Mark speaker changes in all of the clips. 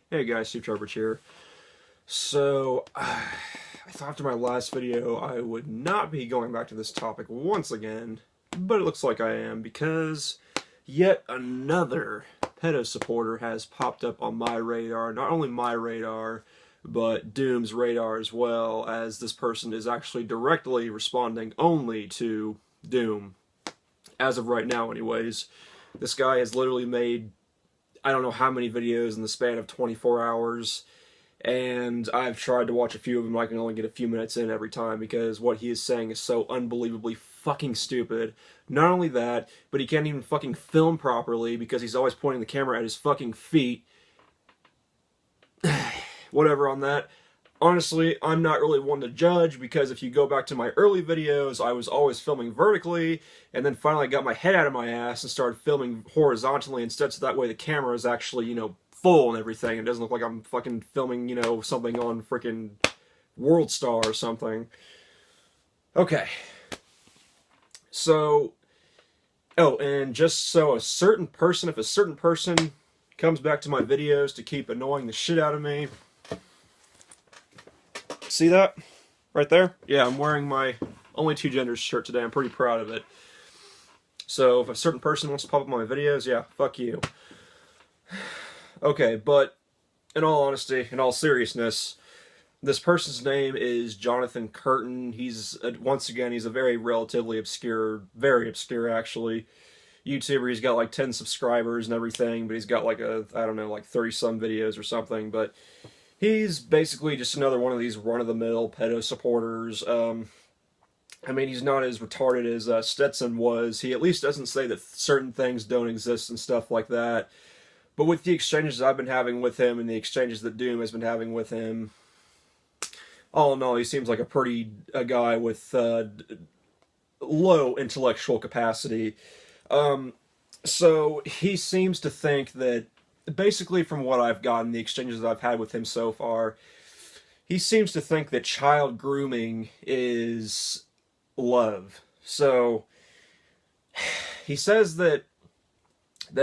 Speaker 1: Hey guys, Steve Trevor here. So, I thought after my last video I would not be going back to this topic once again, but it looks like I am because yet another pedo supporter has popped up on my radar. Not only my radar, but Doom's radar as well, as this person is actually directly responding only to Doom. As of right now, anyways. This guy has literally made I don't know how many videos in the span of 24 hours, and I've tried to watch a few of them. I can only get a few minutes in every time because what he is saying is so unbelievably fucking stupid. Not only that, but he can't even fucking film properly because he's always pointing the camera at his fucking feet. Whatever on that. Honestly, I'm not really one to judge because if you go back to my early videos, I was always filming vertically, and then finally I got my head out of my ass and started filming horizontally instead, so that way the camera is actually, full and everything. It doesn't look like I'm fucking filming, something on freaking World Star or something. Okay. So, oh, and just so if a certain person comes back to my videos to keep annoying the shit out of me, see that? Right there? Yeah, I'm wearing my Only Two Genders shirt today. I'm pretty proud of it. So if a certain person wants to pop up my videos, yeah, fuck you. Okay, but in all honesty, in all seriousness, this person's name is Jonathan Curtin. He's, once again, he's a very relatively obscure, very obscure actually, YouTuber. He's got like 10 subscribers and everything, but he's got like I don't know, like 30-some videos or something, but he's basically just another one of these run-of-the-mill pedo supporters. I mean, he's not as retarded as Stetson was. He at least doesn't say that certain things don't exist and stuff like that. But with the exchanges I've been having with him and the exchanges that Doom has been having with him, all in all, he seems like a guy with low intellectual capacity. So he seems to think that, basically from what I've gotten, the exchanges that I've had with him so far, he seems to think that child grooming is love. So he says that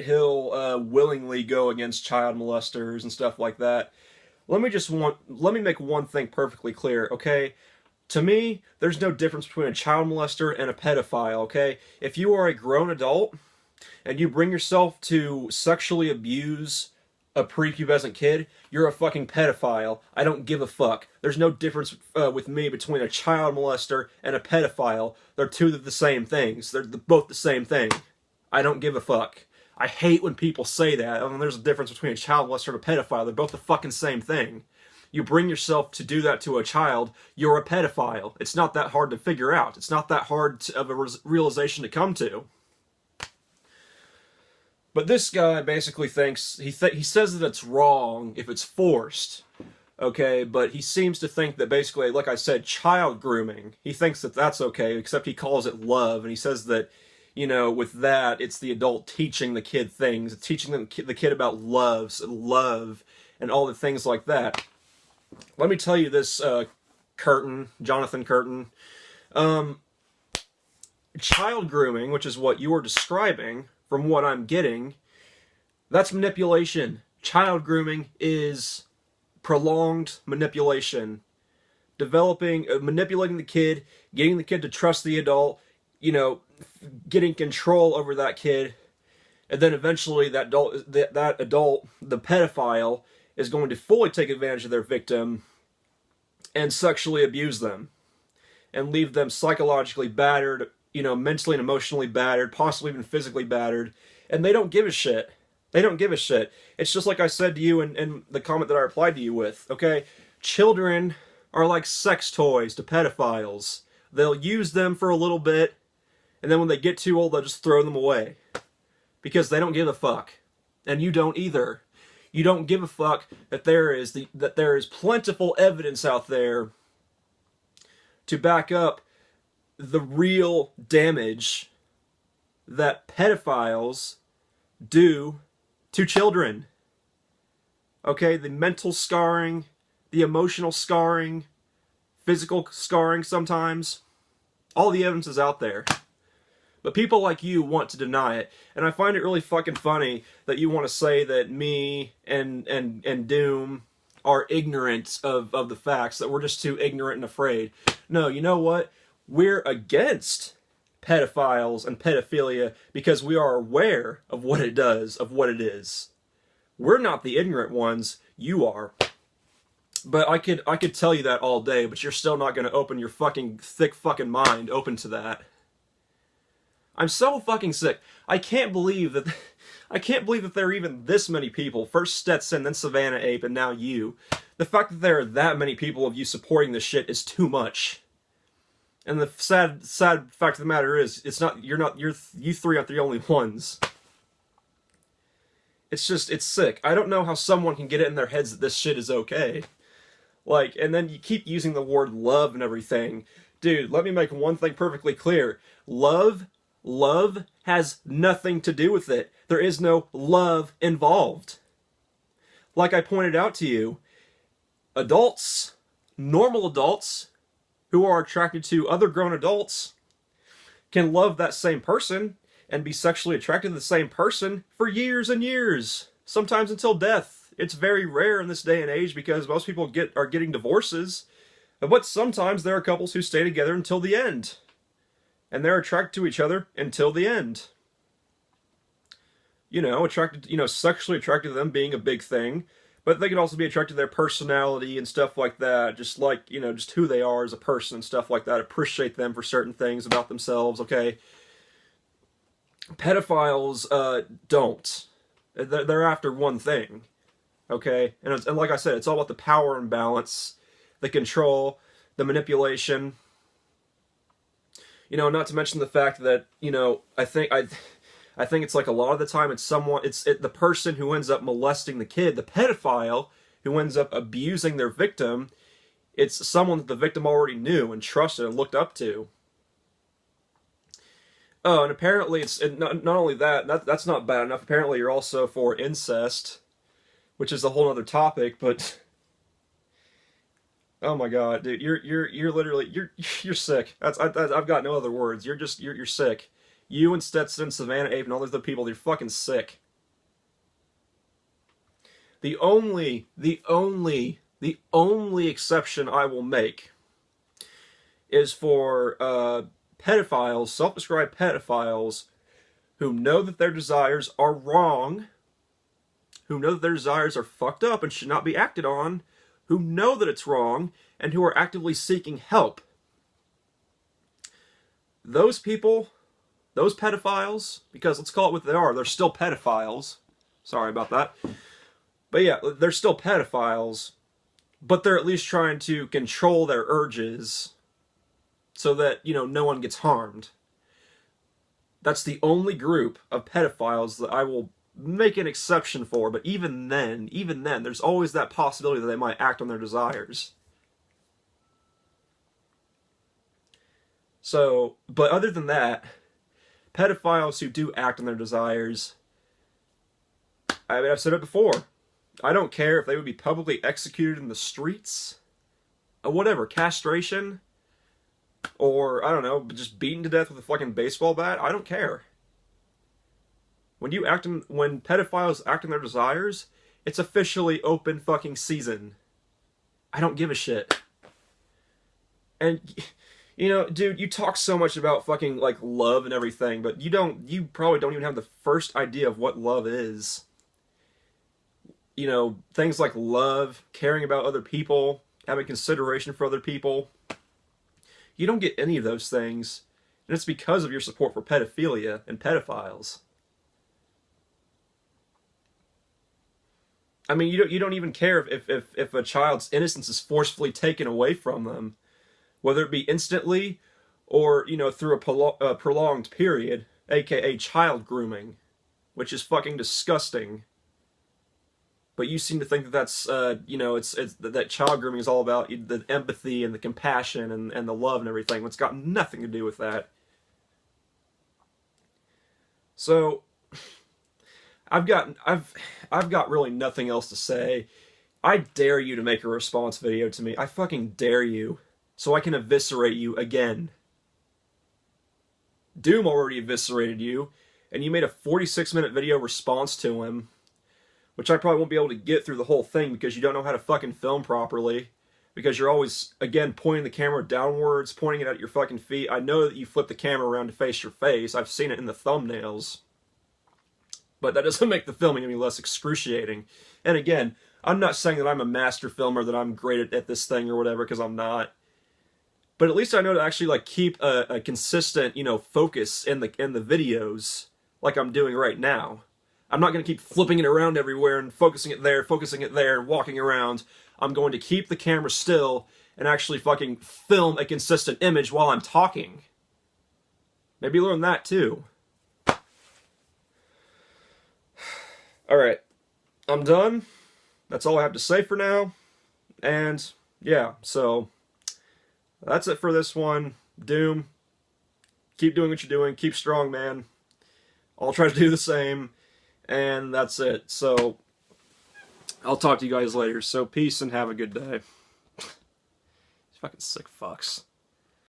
Speaker 1: he'll willingly go against child molesters and stuff like that. Let me make one thing perfectly clear, okay? To me, there's no difference between a child molester and a pedophile, okay? If you are a grown adult and you bring yourself to sexually abuse a prepubescent kid, you're a fucking pedophile. I don't give a fuck. There's no difference with me between a child molester and a pedophile. They're two of the same things. They're both the same thing. I don't give a fuck. I hate when people say that. I mean, there's a difference between a child molester and a pedophile. They're both the fucking same thing. You bring yourself to do that to a child, you're a pedophile. It's not that hard to figure out. It's not that hard of a realization to come to. But this guy basically thinks, he says that it's wrong if it's forced, okay? But he seems to think that basically, like I said, child grooming, he thinks that that's okay, except he calls it love, and he says that, with that, it's the adult teaching the kid things, teaching the kid about love, and all the things like that. Let me tell you this, Jonathan Curtin, child grooming, which is what you are describing, from what I'm getting, that's manipulation. Child grooming is prolonged manipulation. Manipulating the kid, getting the kid to trust the adult, getting control over that kid, and then eventually that adult, the pedophile, is going to fully take advantage of their victim and sexually abuse them and leave them psychologically battered, mentally and emotionally battered, possibly even physically battered, and they don't give a shit. They don't give a shit. It's just like I said to you in the comment that I replied to you with, okay? Children are like sex toys to pedophiles. They'll use them for a little bit, and then when they get too old, they'll just throw them away. Because they don't give a fuck. And you don't either. You don't give a fuck that there is plentiful evidence out there to back up the real damage that pedophiles do to children. Okay, the mental scarring, the emotional scarring, physical scarring sometimes. All the evidence is out there. But people like you want to deny it. And I find it really fucking funny that you want to say that me and Doom are ignorant of the facts, that we're just too ignorant and afraid. No, you know what? We're against pedophiles and pedophilia because we are aware of what it does, of what it is. We're not the ignorant ones, you are. But I could tell you that all day, but you're still not going to open your fucking thick fucking mind open to that. I'm so fucking sick. I can't believe that there are even this many people. First Stetson, then Savannah Ape, and now you. The fact that there are that many people of you supporting this shit is too much. And the sad fact of the matter is, you three aren't the only ones. It's sick. I don't know how someone can get it in their heads that this shit is okay. Like, and then you keep using the word love and everything. Dude, let me make one thing perfectly clear. Love has nothing to do with it. There is no love involved. Like I pointed out to you, adults, normal adults, who are attracted to other grown adults, can love that same person and be sexually attracted to the same person for years and years, sometimes until death. It's very rare in this day and age because most people are getting divorces, but sometimes there are couples who stay together until the end, and they're attracted to each other until the end. You know, sexually attracted to them being a big thing, but they can also be attracted to their personality and stuff like that, just like, just who they are as a person and stuff like that, appreciate them for certain things about themselves, okay? Pedophiles don't. They're after one thing, okay? And like I said, it's all about the power imbalance, the control, the manipulation. Not to mention the fact that, I think it's like a lot of the time it's the person who ends up molesting the kid, the pedophile who ends up abusing their victim. It's someone that the victim already knew and trusted and looked up to. Oh, and apparently it's not only that's not bad enough. Apparently you're also for incest, which is a whole other topic. But oh my god, dude, you're literally you're sick. I've got no other words. You're sick. You and Stetson, Savannah Ape, and all those other people, you're fucking sick. The only exception I will make is for pedophiles, self-described pedophiles, who know that their desires are wrong, who know that their desires are fucked up and should not be acted on, who know that it's wrong, and who are actively seeking help. Those people, those pedophiles, because let's call it what they are, they're still pedophiles. Sorry about that. But yeah, they're still pedophiles, but they're at least trying to control their urges so that, no one gets harmed. That's the only group of pedophiles that I will make an exception for, but even then, there's always that possibility that they might act on their desires. So, but other than that, pedophiles who do act on their desires, I've said it before, I don't care if they would be publicly executed in the streets, or whatever, castration, or, I don't know, just beaten to death with a fucking baseball bat. I don't care. When pedophiles act on their desires, it's officially open fucking season. I don't give a shit. And, dude, you talk so much about fucking, like, love and everything, but you probably don't even have the first idea of what love is. Things like love, caring about other people, having consideration for other people. You don't get any of those things, and it's because of your support for pedophilia and pedophiles. I mean, you don't even care if a child's innocence is forcefully taken away from them, whether it be instantly or, through a prolonged period, aka child grooming, which is fucking disgusting. But you seem to think that that's, that child grooming is all about the empathy and the compassion and the love and everything. It's got nothing to do with that. So, I've got really nothing else to say. I dare you to make a response video to me. I fucking dare you, so I can eviscerate you again. Doom already eviscerated you, and you made a 46-minute video response to him, which I probably won't be able to get through the whole thing because you don't know how to fucking film properly. Because you're always, again, pointing the camera downwards, pointing it at your fucking feet. I know that you flip the camera around to face your face. I've seen it in the thumbnails. But that doesn't make the filming any less excruciating. And again, I'm not saying that I'm a master filmer, that I'm great at this thing or whatever, because I'm not. But at least I know to actually like keep a consistent, focus in the videos like I'm doing right now. I'm not going to keep flipping it around everywhere and focusing it there, and walking around. I'm going to keep the camera still and actually fucking film a consistent image while I'm talking. Maybe learn that too. Alright, I'm done. That's all I have to say for now. And yeah, so that's it for this one. Doom, keep doing what you're doing. Keep strong, man. I'll try to do the same. And that's it. So I'll talk to you guys later. So peace and have a good day. Fucking sick fucks.